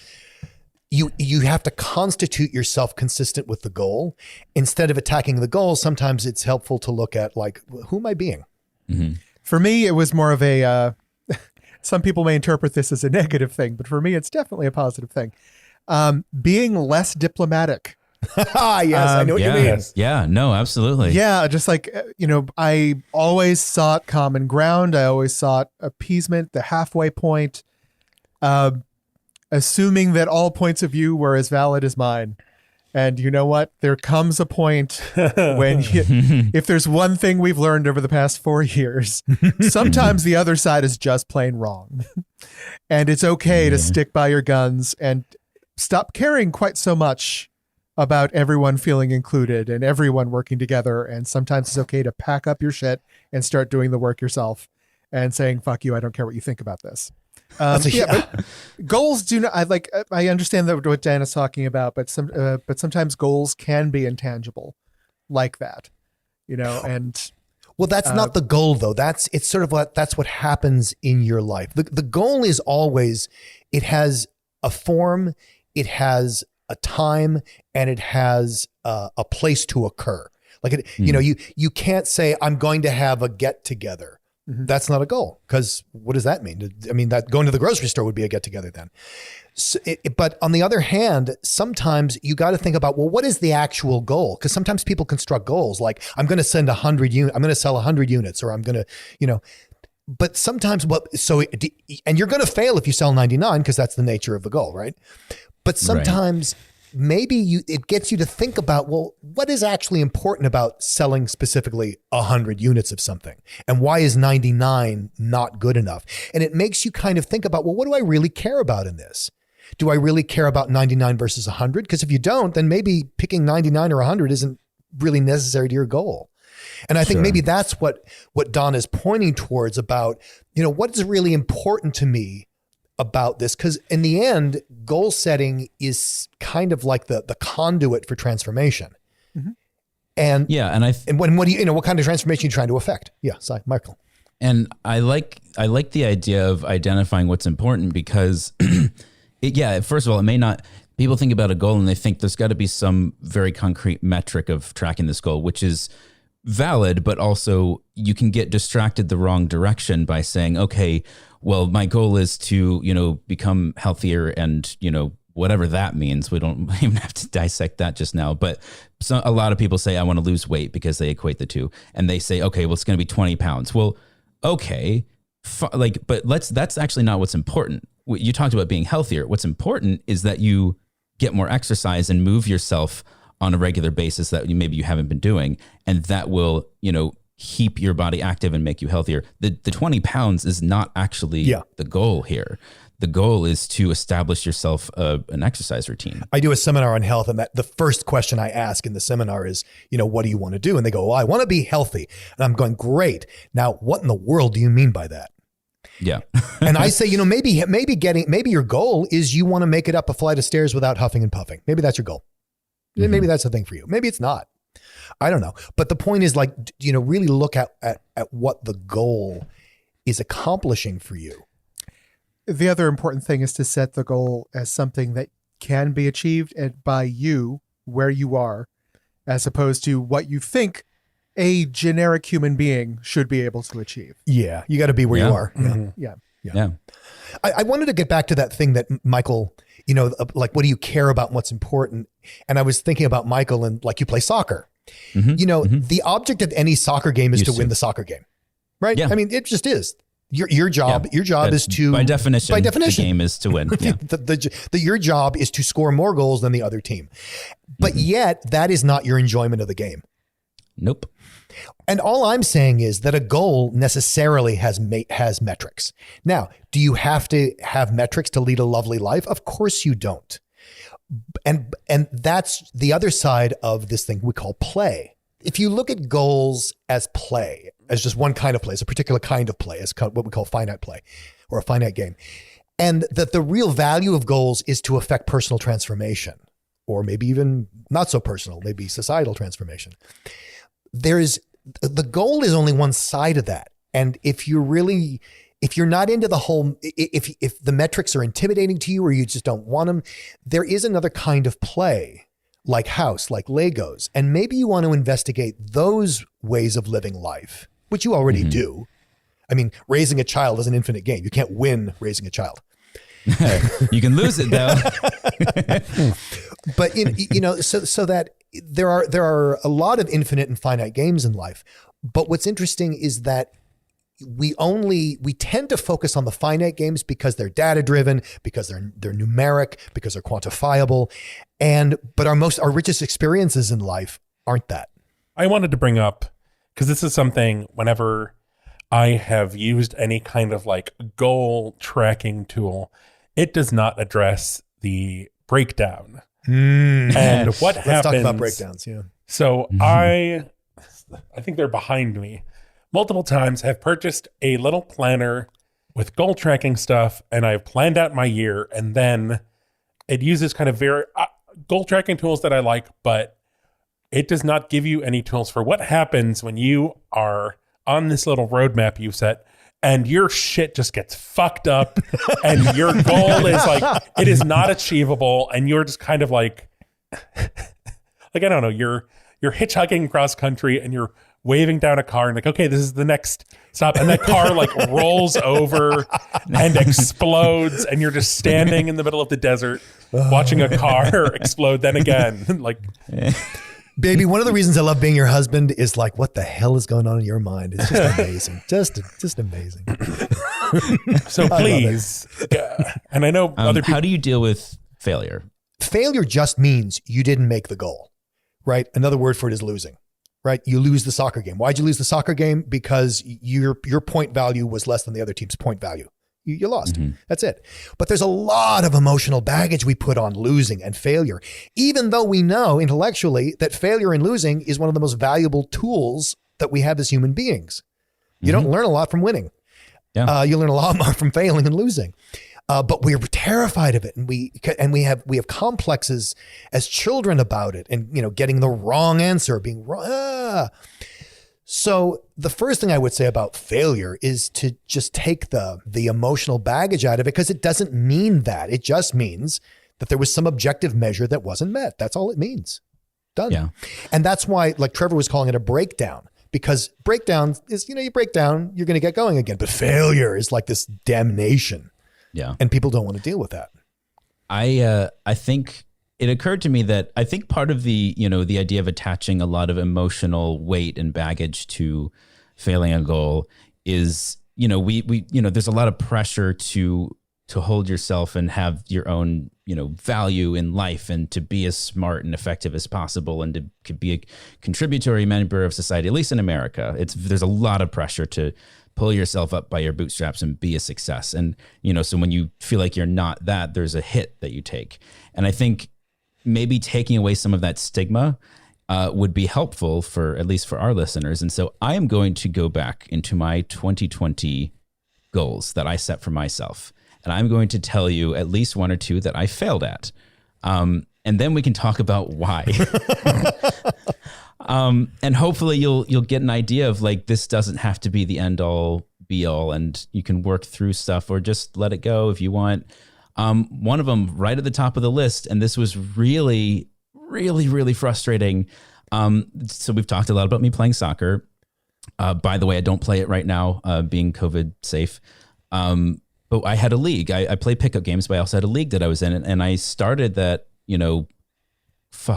you have to constitute yourself consistent with the goal. Instead of attacking the goal, sometimes it's helpful to look at like, who am I being? Mm-hmm. For me, it was more of a, some people may interpret this as a negative thing, but for me, it's definitely a positive thing. Being less diplomatic. Yes, I know what you mean. Yeah, no, absolutely. Yeah, just like, I always sought common ground. I always sought appeasement, the halfway point, assuming that all points of view were as valid as mine. And you know what? There comes a point when if there's one thing we've learned over the past 4 years, sometimes the other side is just plain wrong. And it's okay to stick by your guns and stop caring quite so much about everyone feeling included and everyone working together. And sometimes it's okay to pack up your shit and start doing the work yourself and saying, fuck you, I don't care what you think about this. But goals do not, I understand that what Dan is talking about, but sometimes goals can be intangible like that. and well, that's not the goal though. It's sort of that's what happens in your life. The goal is always, it has a form, it has a time, and it has a place to occur. Like you can't say I'm going to have a get together. Mm-hmm. That's not a goal, because what does that mean? I mean, that going to the grocery store would be a get together then. So but on the other hand, sometimes you got to think about, well, what is the actual goal? Because sometimes people construct goals like I'm going to sell 100 units, or I'm going to, but sometimes and you're going to fail if you sell 99, because that's the nature of the goal, right? But sometimes maybe it gets you to think about, well, what is actually important about selling specifically 100 units of something? And why is 99 not good enough? And it makes you kind of think about, well, what do I really care about in this? Do I really care about 99 versus 100? Because if you don't, then maybe picking 99 or 100 isn't really necessary to your goal. And I think maybe that's what Don is pointing towards about, what is really important to me about this? Because in the end, goal setting is kind of like the conduit for transformation. Mm-hmm. And what kind of transformation are you trying to affect? Yeah, sorry, Michael. And I like the idea of identifying what's important, because first of all, it may not, people think about a goal and they think there's got to be some very concrete metric of tracking this goal, which is valid, but also you can get distracted the wrong direction by saying, okay, well, my goal is to, become healthier, and, whatever that means. We don't even have to dissect that just now. But a lot of people say, I want to lose weight, because they equate the two. And they say, okay, well, it's going to be 20 pounds. Well, okay, but that's actually not what's important. You talked about being healthier. What's important is that you get more exercise and move yourself on a regular basis that maybe you haven't been doing. And that will, keep your body active and make you healthier. The 20 pounds is not actually the goal here. The goal is to establish yourself an exercise routine. I do a seminar on health, and the first question I ask in the seminar is, what do you want to do? And they go, well, I want to be healthy. And I'm going, great. Now, what in the world do you mean by that? Yeah. And I say, maybe your goal is you want to make it up a flight of stairs without huffing and puffing. Maybe that's your goal. Mm-hmm. Maybe that's the thing for you. Maybe it's not. I don't know. But the point is, really look at what the goal is accomplishing for you. The other important thing is to set the goal as something that can be achieved by you where you are, as opposed to what you think a generic human being should be able to achieve. Yeah. You got to be where you are. Mm-hmm. Yeah. I wanted to get back to that thing that Michael, what do you care about and what's important? And I was thinking about Michael, and you play soccer. Mm-hmm. The object of any soccer game is to win the soccer game, right? Yeah. I mean, it just is. Your job is to, by definition, the game is to win. Yeah. Your job is to score more goals than the other team. But yet that is not your enjoyment of the game. Nope. And all I'm saying is that a goal necessarily has metrics. Now, do you have to have metrics to lead a lovely life? Of course you don't. And that's the other side of this thing we call play. If you look at goals as play, as just one kind of play, as a particular kind of play, as what we call finite play or a finite game, and that the real value of goals is to affect personal transformation, or maybe even not so personal, maybe societal transformation. The goal is only one side of that. And if you're not into the whole, if the metrics are intimidating to you, or you just don't want them, there is another kind of play, like house, like Legos. And maybe you want to investigate those ways of living life, which you already do. I mean, raising a child is an infinite game. You can't win raising a child. You can lose it though. But so that there are a lot of infinite and finite games in life. But what's interesting is that we tend to focus on the finite games because they're data driven, because they're numeric, because they're quantifiable, but our richest experiences in life aren't that. I wanted to bring up, because this is something whenever I have used any kind of goal tracking tool, it does not address the breakdown. And what happens. Let's talk about breakdowns. Yeah. So I think they're behind me. Multiple times have purchased a little planner with goal tracking stuff, and I've planned out my year, and then it uses kind of very goal tracking tools that I like, but it does not give you any tools for what happens when you are on this little roadmap you set and your shit just gets fucked up and your goal is like, it is not achievable. And you're just kind of like I don't know, you're hitchhiking across country and you're waving down a car and like, okay, this is the next stop. And that car like rolls over and explodes. And you're just standing in the middle of the desert watching a car explode. Then again, like, baby, one of the reasons I love being your husband is like, what the hell is going on in your mind? It's just amazing. just amazing. So please. And I know other people. How do you deal with failure? Failure just means you didn't make the goal, right? Another word for it is losing. Right? You lose the soccer game. Why'd you lose the soccer game? Because your point value was less than the other team's point value. You lost. Mm-hmm. That's it. But there's a lot of emotional baggage we put on losing and failure, even though we know intellectually that failure and losing is one of the most valuable tools that we have as human beings. You don't learn a lot from winning. Yeah. You learn a lot more from failing and losing. But we're terrified of it, and we have complexes as children about it, and getting the wrong answer, being wrong. So the first thing I would say about failure is to just take the emotional baggage out of it, because it doesn't mean that. It just means that there was some objective measure that wasn't met. That's all it means. Done. Yeah. And that's why, like Trevor was calling it a breakdown. Because breakdown is, you break down, you're going to get going again. But failure is like this damnation. Yeah. And people don't want to deal with that. I think it occurred to me that I think part of the idea of attaching a lot of emotional weight and baggage to failing a goal is, we there's a lot of pressure to hold yourself and have your own, value in life, and to be as smart and effective as possible, and to be a contributory member of society, at least in America. There's a lot of pressure to pull yourself up by your bootstraps and be a success. And, so when you feel like you're not that, there's a hit that you take. And I think maybe taking away some of that stigma would be helpful at least for our listeners. And so I am going to go back into my 2020 goals that I set for myself. And I'm going to tell you at least one or two that I failed at. And then we can talk about why. And hopefully you'll get an idea of like, this doesn't have to be the end all be all, and you can work through stuff or just let it go if you want. One of them right at the top of the list, and this was really, really, really frustrating. So we've talked a lot about me playing soccer. By the way, I don't play it right now, being COVID safe. But I had a league. I play pickup games, but I also had a league that I was in, and I started that,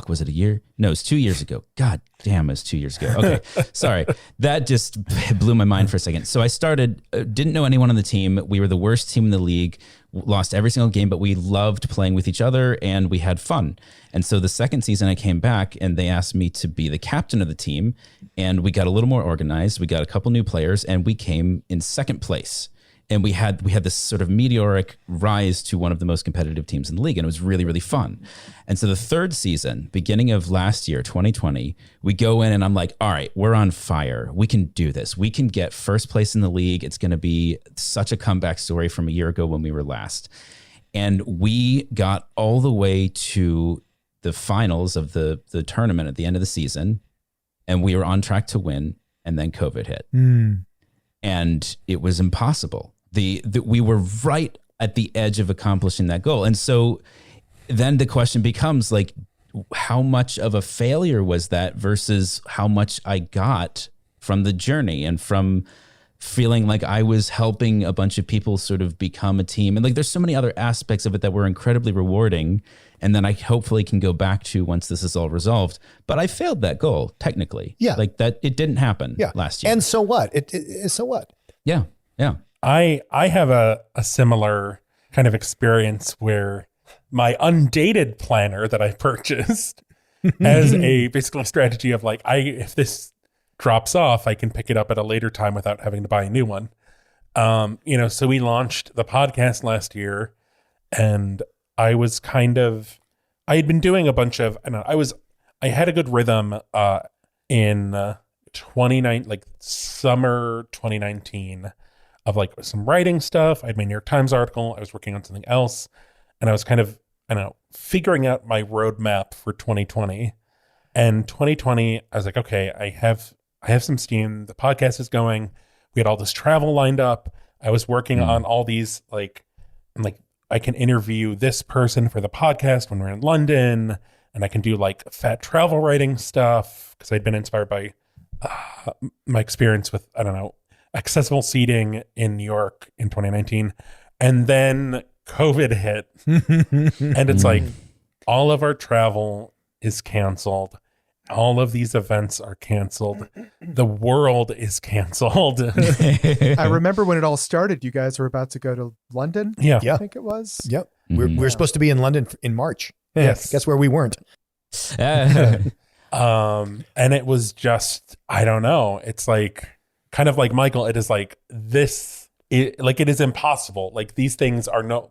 was it a year? No, it's 2 years ago. God damn, it's 2 years ago. Okay, sorry. That just blew my mind for a second. So I started, didn't know anyone on the team. We were the worst team in the league, lost every single game, but we loved playing with each other and we had fun. And so the second season I came back and they asked me to be the captain of the team, and we got a little more organized. We got a couple new players and we came in second place. And we had this sort of meteoric rise to one of the most competitive teams in the league. And it was really, really fun. And so the third season, beginning of last year, 2020, we go in and I'm like, all right, we're on fire. We can do this. We can get first place in the league. It's going to be such a comeback story from a year ago when we were last. And we got all the way to the finals of the tournament at the end of the season. And we were on track to win. And then COVID hit. And it was impossible. We were right at the edge of accomplishing that goal. And so then the question becomes like, how much of a failure was that versus how much I got from the journey and from feeling like I was helping a bunch of people sort of become a team. And like, there's so many other aspects of it that were incredibly rewarding. And then I hopefully can go back to once this is all resolved. But I failed that goal technically. Yeah. Like that, it didn't happen last year. And so what? So what? Yeah. Yeah. I have a similar kind of experience where my undated planner that I purchased as a basically strategy of like, if this drops off, I can pick it up at a later time without having to buy a new one. So we launched the podcast last year, and I had been doing a bunch of, I had a good rhythm in summer 2019 of like some writing stuff. I had my New York Times article. I was working on something else, and I was kind of, figuring out my roadmap for 2020. And 2020, I was like, okay, I have some steam. The podcast is going. We had all this travel lined up. I was working on all these I'm like, I can interview this person for the podcast when we're in London, and I can do like fat travel writing stuff because I'd been inspired by my experience with, I don't know, accessible seating in New York in 2019. And then COVID hit, and it's like all of our travel is canceled. All of these events are canceled. The world is canceled. I remember when it all started, you guys were about to go to London. Yeah. I think it was. Yep. We're supposed to be in London in March. Yes. Guess where we weren't. And it was just, I don't know. It's like, kind of like Michael, it is like this, it is impossible. Like these things are no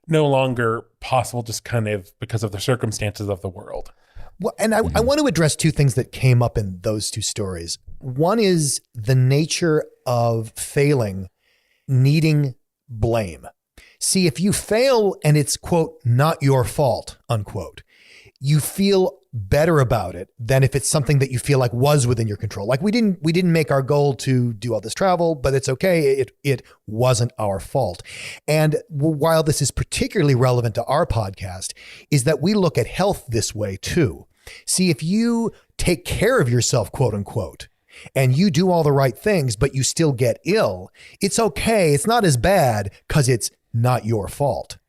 longer possible just kind of because of the circumstances of the world. Well, and I want to address two things that came up in those two stories. One is the nature of failing, needing blame. See, if you fail and it's, quote, not your fault, unquote, you feel better about it than if it's something that you feel like was within your control. Like we didn't make our goal to do all this travel, but it's okay. It wasn't our fault. And while this is particularly relevant to our podcast, is that we look at health this way too. See, if you take care of yourself, quote unquote, and you do all the right things, but you still get ill, it's okay. It's not as bad because it's not your fault.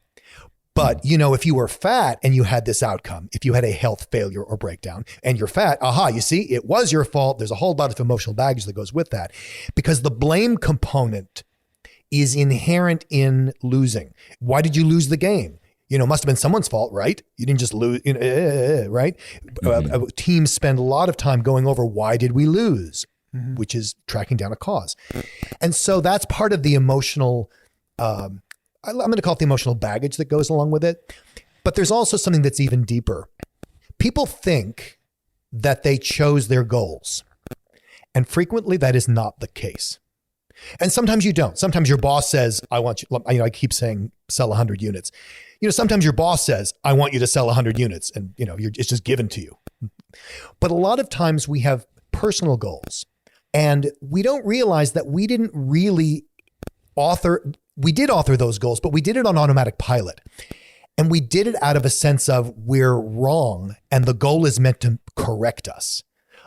But, if you were fat and you had this outcome, if you had a health failure or breakdown and you're fat, you see, it was your fault. There's a whole lot of emotional baggage that goes with that because the blame component is inherent in losing. Why did you lose the game? Must have been someone's fault, right? You didn't just lose, right? Teams spend a lot of time going over why did we lose, which is tracking down a cause. And so that's part of the emotional, I'm going to call it the emotional baggage that goes along with it. But there's also something that's even deeper. People think that they chose their goals. And frequently that is not the case. And sometimes you don't. Sometimes your boss says, I want you, I keep saying sell 100 units. Sometimes your boss says, I want you to sell 100 units and, it's just given to you. But a lot of times we have personal goals and we don't realize that we didn't really we did author those goals, but we did it on automatic pilot. And we did it out of a sense of we're wrong and the goal is meant to correct us.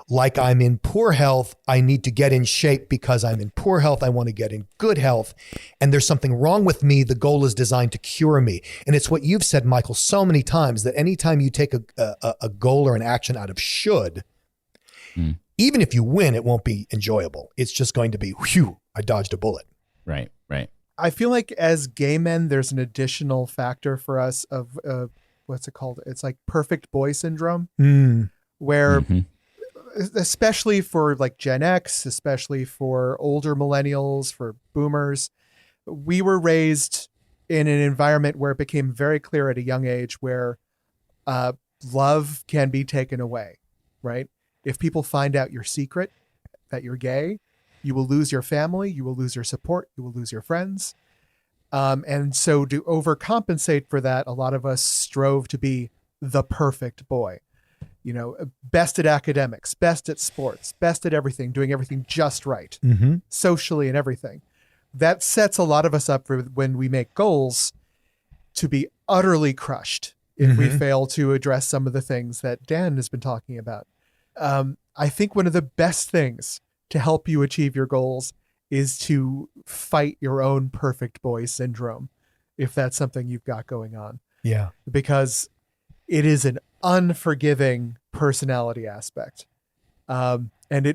Like I'm in poor health, I need to get in shape because I'm in poor health. I want to get in good health. And there's something wrong with me. The goal is designed to cure me. And it's what you've said, Michael, so many times that anytime you take a goal or an action out of should, even if you win, it won't be enjoyable. It's just going to be, whew, I dodged a bullet. Right. I feel like as gay men, there's an additional factor for us of, what's it called? It's like perfect boy syndrome, where especially for like Gen X, especially for older millennials, for boomers, we were raised in an environment where it became very clear at a young age where love can be taken away, right? If people find out your secret, that you're gay, you will lose your family, you will lose your support, you will lose your friends. And so to overcompensate for that, a lot of us strove to be the perfect boy. Best at academics, best at sports, best at everything, doing everything just right, socially and everything. That sets a lot of us up for when we make goals to be utterly crushed if we fail to address some of the things that Dan has been talking about. I think one of the best things to help you achieve your goals is to fight your own perfect boy syndrome, if that's something you've got going on. Yeah. Because it is an unforgiving personality aspect. And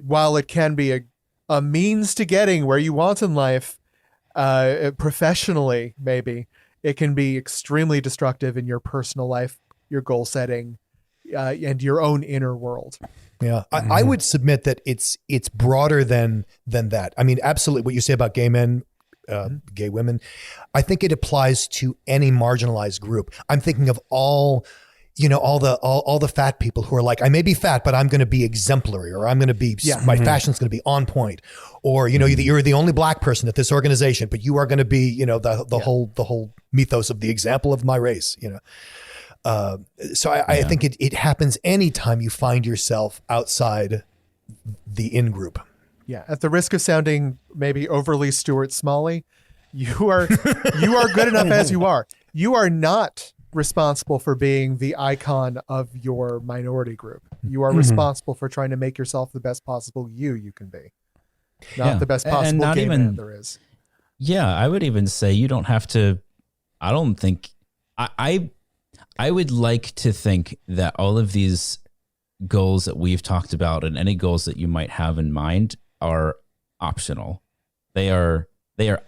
while it can be a means to getting where you want in life, professionally, maybe, it can be extremely destructive in your personal life, your goal setting, and your own inner world. Yeah, I would submit that it's broader than that. I mean, absolutely, what you say about gay men, gay women, I think it applies to any marginalized group. I'm thinking of all the fat people who are like, I may be fat, but I'm going to be exemplary, or I'm going to be, my fashion's going to be on point, or you're the only black person at this organization, but you are going to be, the whole mythos of the example of my race. So I think it happens anytime you find yourself outside the in-group. Yeah. At the risk of sounding maybe overly Stuart Smalley, you are good enough as you are. You are not responsible for being the icon of your minority group. You are responsible for trying to make yourself the best possible you can be. Not the best possible gay man there is. Yeah, I would even say you don't have to. I don't think I would like to think that all of these goals that we've talked about and any goals that you might have in mind are optional. They are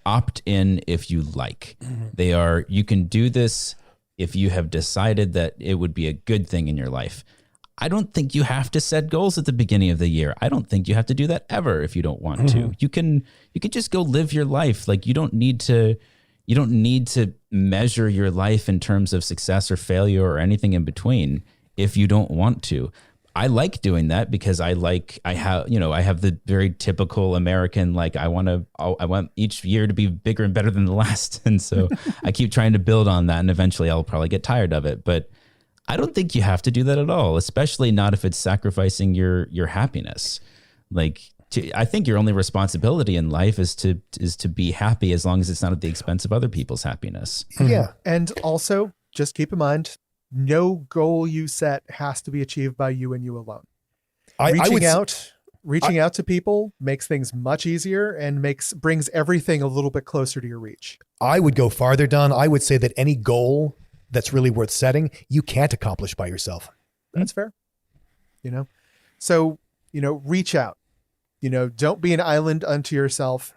opt-in if you like. You can do this if you have decided that it would be a good thing in your life. I don't think you have to set goals at the beginning of the year. I don't think you have to do that ever if you don't want to. You can just go live your life. Like you don't need to measure your life in terms of success or failure or anything in between if you don't want to. I like doing that because I have the very typical American, like I want each year to be bigger and better than the last. And so I keep trying to build on that, and eventually I'll probably get tired of it. But I don't think you have to do that at all, especially not if it's sacrificing your happiness. I think your only responsibility in life is to be happy, as long as it's not at the expense of other people's happiness. Yeah. And also just keep in mind, no goal you set has to be achieved by you and you alone. Reaching out to people makes things much easier and brings everything a little bit closer to your reach. I would go farther, Don. I would say that any goal that's really worth setting, you can't accomplish by yourself. That's fair. So, reach out. Don't be an island unto yourself.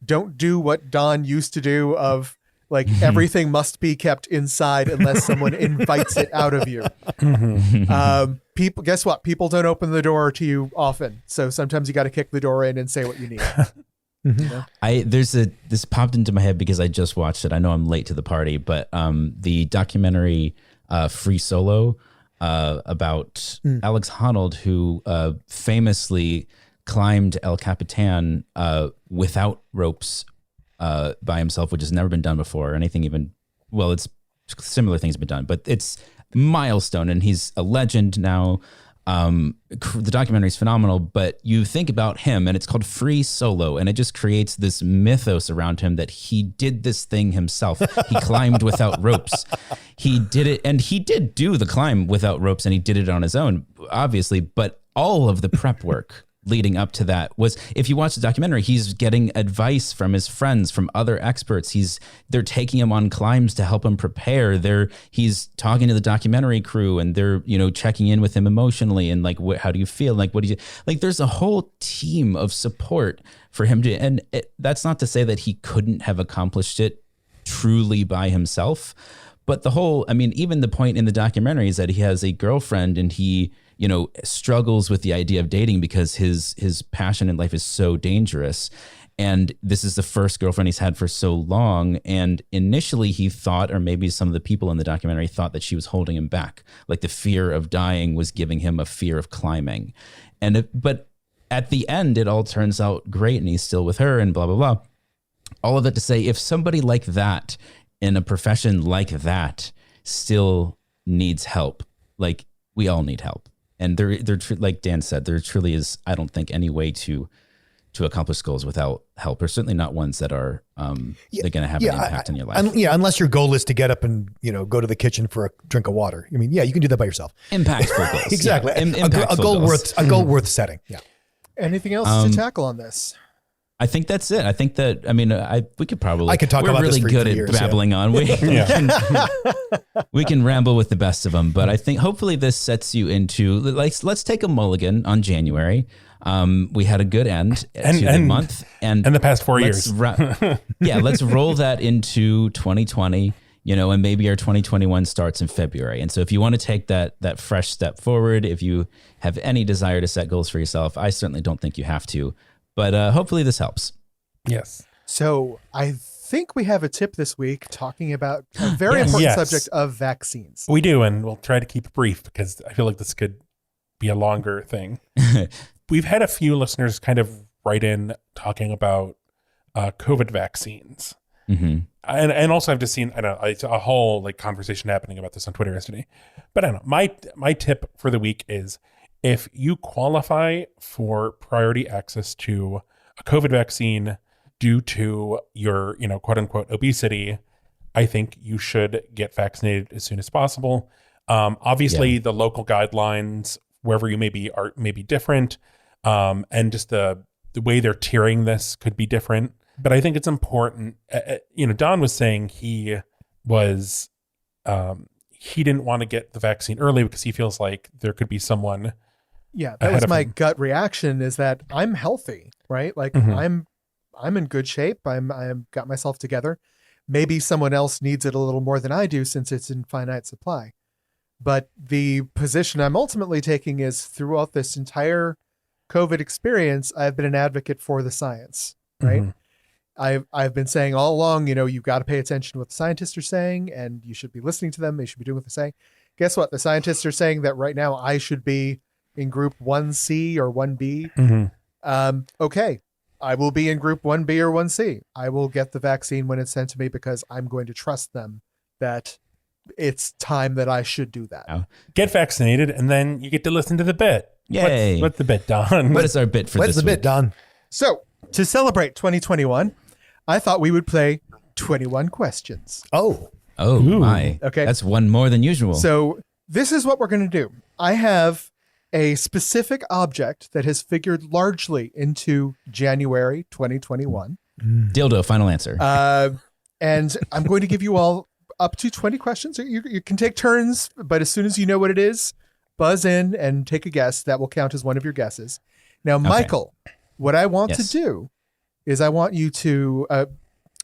Don't do what Don used to do of everything must be kept inside unless someone invites it out of you. People, guess what? People don't open the door to you often. So sometimes you got to kick the door in and say what you need. This popped into my head because I just watched it. I know I'm late to the party, but the documentary Free Solo about Alex Honnold, who famously climbed El Capitan without ropes by himself, which has never been done before. It's similar things have been done, but it's milestone, and he's a legend now. The documentary is phenomenal, but you think about him and it's called Free Solo, and it just creates this mythos around him that he did this thing himself. He climbed without ropes. He did it, and he did do the climb without ropes, and he did it on his own, obviously, but all of the prep work leading up to that was, if you watch the documentary, he's getting advice from his friends, from other experts. They're taking him on climbs to help him prepare. He's talking to the documentary crew, and they're, checking in with him emotionally and how do you feel? There's a whole team of support for him that's not to say that he couldn't have accomplished it truly by himself. But even the point in the documentary is that he has a girlfriend, and he, struggles with the idea of dating because his passion in life is so dangerous. And this is the first girlfriend he's had for so long. And initially he thought, or maybe some of the people in the documentary thought, that she was holding him back. Like the fear of dying was giving him a fear of climbing. But at the end, it all turns out great, and he's still with her and blah, blah, blah. All of that to say, if somebody like that in a profession like that still needs help, we all need help. And there, like Dan said, there truly is, I don't think, any way to accomplish goals without help, or certainly not ones that are they're going to have an impact on your life. Unless your goal is to get up and go to the kitchen for a drink of water. You can do that by yourself. Impactful goals, exactly. Yeah. A goal worth setting. Yeah. Anything else to tackle on this? I think that's it. I think that, we could probably, I could talk about really this for good 3 at years, babbling on. We can ramble with the best of them, but I think hopefully this sets you into, let's take a mulligan on January. We had a good end to the month, and the past 4 years. Let's roll that into 2020, and maybe our 2021 starts in February. And so if you want to take that fresh step forward, if you have any desire to set goals for yourself, I certainly don't think you have to. But hopefully this helps. Yes. So I think we have a tip this week talking about a very important subject of vaccines. We do, and we'll try to keep it brief because I feel like this could be a longer thing. We've had a few listeners kind of write in talking about COVID vaccines. Mm-hmm. And also I've just seen, I don't know, it's a whole like conversation happening about this on Twitter yesterday. But I don't know. My tip for the week is if you qualify for priority access to a COVID vaccine due to your, quote unquote obesity, I think you should get vaccinated as soon as possible. Obviously the local guidelines wherever you may be different. And just the way they're tiering this could be different. But I think it's important. Don was saying he didn't want to get the vaccine early because he feels like there could be someone. Yeah, that was my gut reaction, is that I'm healthy, right? Like I'm in good shape. I'm got myself together. Maybe someone else needs it a little more than I do since it's in finite supply. But the position I'm ultimately taking is throughout this entire COVID experience, I've been an advocate for the science, right? Mm-hmm. I've been saying all along, you've got to pay attention to what the scientists are saying, and you should be listening to them. They should be doing what they're saying. Guess what? The scientists are saying that right now I should be in group 1C or 1B. Mm-hmm. Okay. I will be in group 1B or 1C. I will get the vaccine when it's sent to me because I'm going to trust them that it's time that I should do that. Get vaccinated, and then you get to listen to the bit. Yay. What's the bit, Don? What is our bit for this week? What's the bit, Don? So, to celebrate 2021, I thought we would play 21 questions. Oh, my. Okay. That's one more than usual. So this is what we're going to do. I have a specific object that has figured largely into January 2021. Dildo, final answer. And I'm going to give you all up to 20 questions. You can take turns, but as soon as you know what it is, buzz in and take a guess. That will count as one of your guesses. Now, Michael, what I want to do is I want you to,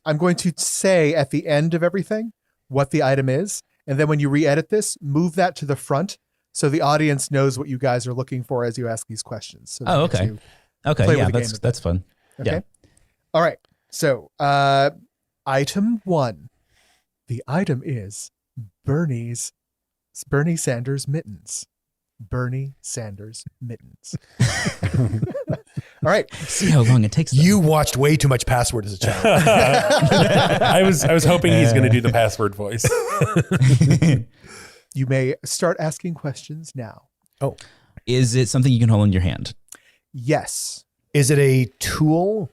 I'm going to say at the end of everything what the item is. And then when you re-edit this, move that to the front so the audience knows what you guys are looking for as you ask these questions. So okay. Okay, yeah, that's fun. Okay. Yeah. All right. So item 1. The item is Bernie Sanders mittens. Bernie Sanders mittens. All right. See how long it takes them. You watched way too much Password as a child. I was hoping he's going to do the password voice. You may start asking questions now. Oh. Is it something you can hold in your hand? Yes. Is it a tool?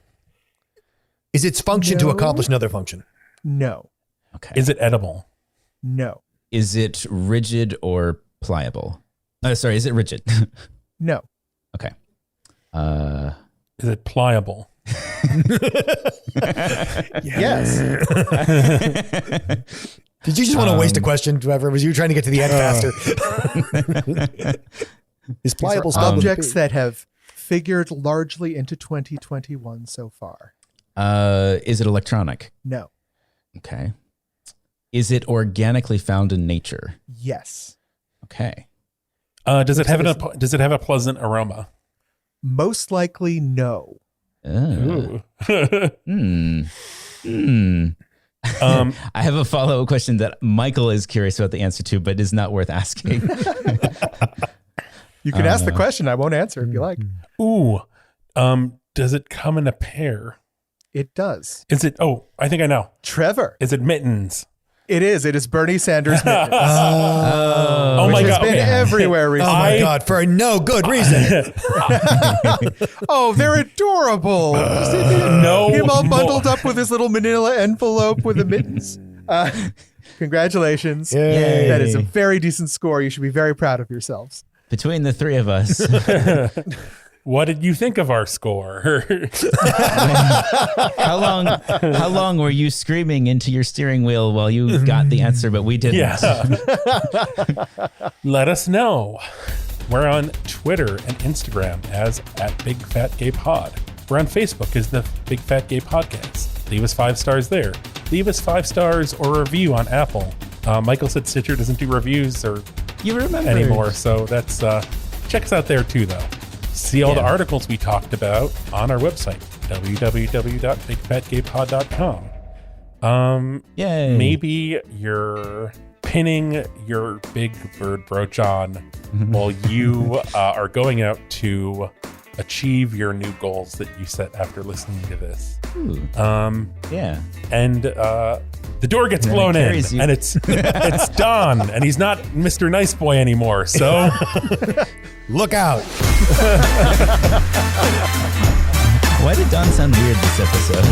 Is its function to accomplish another function? No. Okay. Is it edible? No. Is it rigid or pliable? Sorry, is it rigid? No. Okay. Is it pliable? Yes. Did you just want to waste a question, whoever? Was you trying to get to the end faster? Is pliable spelled objects that have figured largely into 2021 so far? Is it electronic? No. Okay. Is it organically found in nature? Yes. Okay. Does it have a pleasant aroma? Most likely, no. I have a follow-up question that Michael is curious about the answer to, but is not worth asking. You can ask the question. I won't answer if you like. Ooh. Does it come in a pair? It does. Is it? Oh, I think I know. Trevor. Is it mittens? It is. It is Bernie Sanders mittens. Oh my God. It's been everywhere recently. Oh my God, for no good reason. Oh, they're adorable. No. Him all bundled up with his little manila envelope with the mittens. Congratulations. Yay. That is a very decent score. You should be very proud of yourselves. Between the three of us. What did you think of our score? How long were you screaming into your steering wheel while you got the answer, but we didn't? Yeah. Let us know. We're on Twitter and Instagram as @BigFatGayPod. We're on Facebook as the Big Fat Gay Podcast. Leave us 5 stars there. Leave us 5 stars or a review on Apple. Michael said Stitcher doesn't do reviews anymore, so that's check us out there too, though. See all the articles we talked about on our website, www.bigfatgaypod.com. Maybe you're pinning your big bird brooch on while you are going out to achieve your new goals that you set after listening to this. Ooh. Yeah. And the door gets And blown it in, carries you. and it's Don, and he's not Mr. Nice Boy anymore. So Look out. Why did Don sound weird this episode?